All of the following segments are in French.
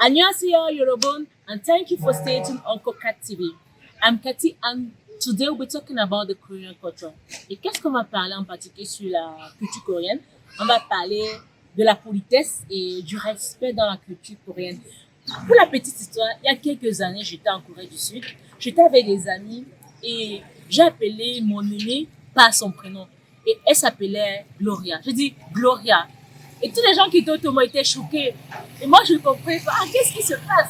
Annyeonghaseyo, Yorobun, and thank you for staying on Cocat TV. I'm Cathy, and today we'll be talking about the Korean culture. Et qu'est-ce qu'on va parler en particulier sur la culture coréenne? On va parler de la politesse et du respect dans la culture coréenne. Pour la petite histoire, il y a quelques années, j'étais en Corée du Sud. J'étais avec des amis et j'ai appelé mon aînée par son prénom. Et elle s'appelait Gloria. Je dis Gloria. Et tous les gens qui étaient autour m'ont été choqués. Et moi, je ne comprenais pas. Ah, qu'est-ce qui se passe?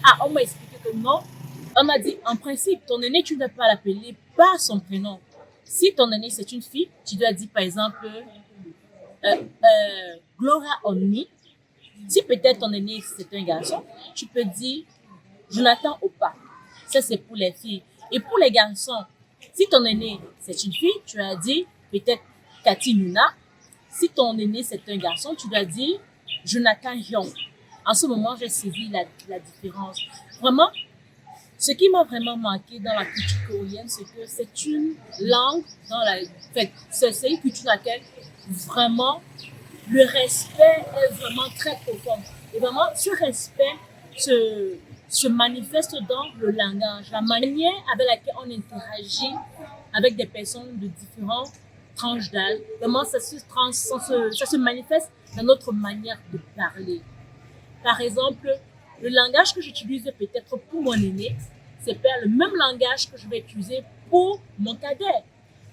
Ah, on m'a expliqué que non. On m'a dit, en principe, ton aîné, tu ne dois pas l'appeler par son prénom. Si ton aîné, c'est une fille, tu dois dire, par exemple, Gloria Onni. Si peut-être ton aîné, c'est un garçon, tu peux dire Jonathan Opa. Ça, c'est pour les filles. Et pour les garçons, si ton aîné, c'est une fille, tu as dit peut-être Cathy Nuna. Si ton aîné, c'est un garçon, tu dois dire Jonathan Hyung. En ce moment, j'ai saisi la différence. Vraiment, ce qui m'a vraiment marqué dans la culture coréenne, c'est que c'est une langue c'est une culture dans laquelle vraiment le respect est vraiment très profond. Et vraiment, ce respect se manifeste dans le langage, la manière avec laquelle on interagit avec des personnes de différentes tranches d'âge. Vraiment, ça se manifeste dans notre manière de parler. Par exemple, le langage que j'utilise peut-être pour mon aîné, c'est pas le même langage que je vais utiliser pour mon cadet.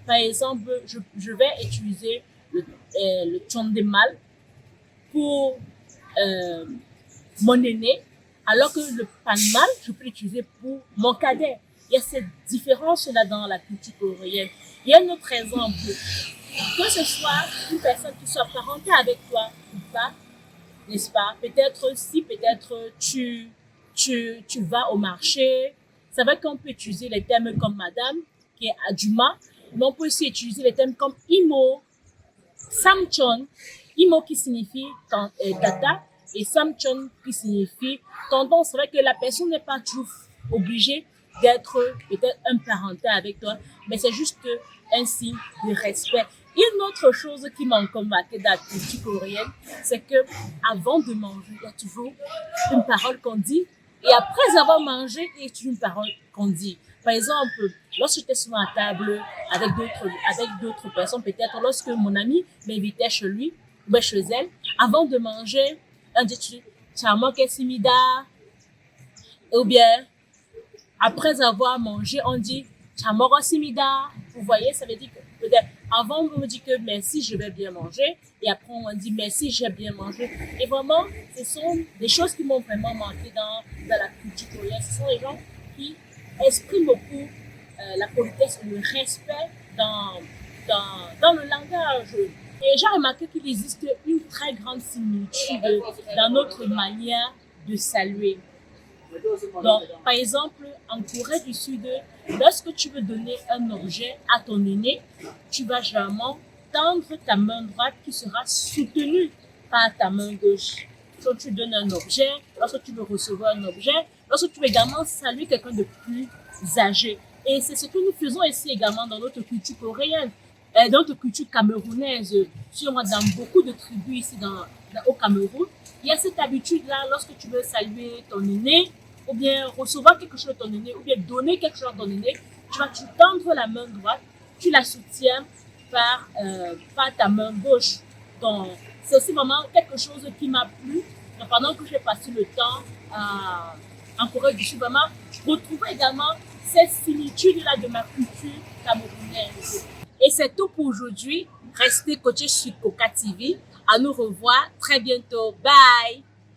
Par exemple, je vais utiliser le mal pour mon aîné, alors que le panmal, je peux l'utiliser pour mon cadet. Il y a cette différence-là dans la culture coréenne. Il y a un autre exemple. Que ce soit une personne qui soit parentée avec toi ou pas, n'est-ce pas? Peut-être tu vas au marché. C'est vrai qu'on peut utiliser les termes comme madame, qui est adjuma, mais on peut aussi utiliser les termes comme imo, samchon, imo qui signifie tata, et samchon qui signifie tonton. C'est vrai que la personne n'est pas toujours obligée d'être peut-être un parenté avec toi, mais c'est juste un signe de respect. Une autre chose qui m'a encore marqué dans la culture coréenne, c'est que avant de manger, il y a toujours une parole qu'on dit, et après avoir mangé, il y a toujours une parole qu'on dit. Par exemple, lorsque j'étais souvent à table avec d'autres personnes, peut-être lorsque mon ami m'invitait chez lui ou chez elle, avant de manger, on dit "Chamo kesimida", ou bien après avoir mangé, on dit "Chamo simida". Vous voyez, ça veut dire que peut-être avant on me dit que merci, je vais bien manger, et après on dit merci, j'ai bien mangé. Et vraiment, ce sont des choses qui m'ont vraiment marqué dans la culture coréenne. Ce sont les gens qui expriment beaucoup la politesse et le respect dans le langage. Et j'ai remarqué qu'il existe une très grande similitude dans notre manière de saluer. Donc, par exemple, en Corée du Sud, lorsque tu veux donner un objet à ton aîné, tu vas généralement tendre ta main droite qui sera soutenue par ta main gauche. Quand tu donnes un objet, lorsque tu veux recevoir un objet, lorsque tu veux également saluer quelqu'un de plus âgé. Et c'est ce que nous faisons ici également dans notre culture coréenne, dans notre culture camerounaise. Dans beaucoup de tribus ici au Cameroun, il y a cette habitude-là, lorsque tu veux saluer ton aîné, ou bien recevoir quelque chose de ton aîné, ou bien donner quelque chose à ton aîné, tu tendre la main droite, tu la soutiens par ta main gauche. Donc, c'est aussi vraiment quelque chose qui m'a plu. Donc, pendant que j'ai passé le temps en Corée du Sud, vraiment, je retrouvais également cette similitude-là de ma culture camerounaise. Et c'est tout pour aujourd'hui. Restez coachés sur Cocat TV. À nous revoir très bientôt. Bye!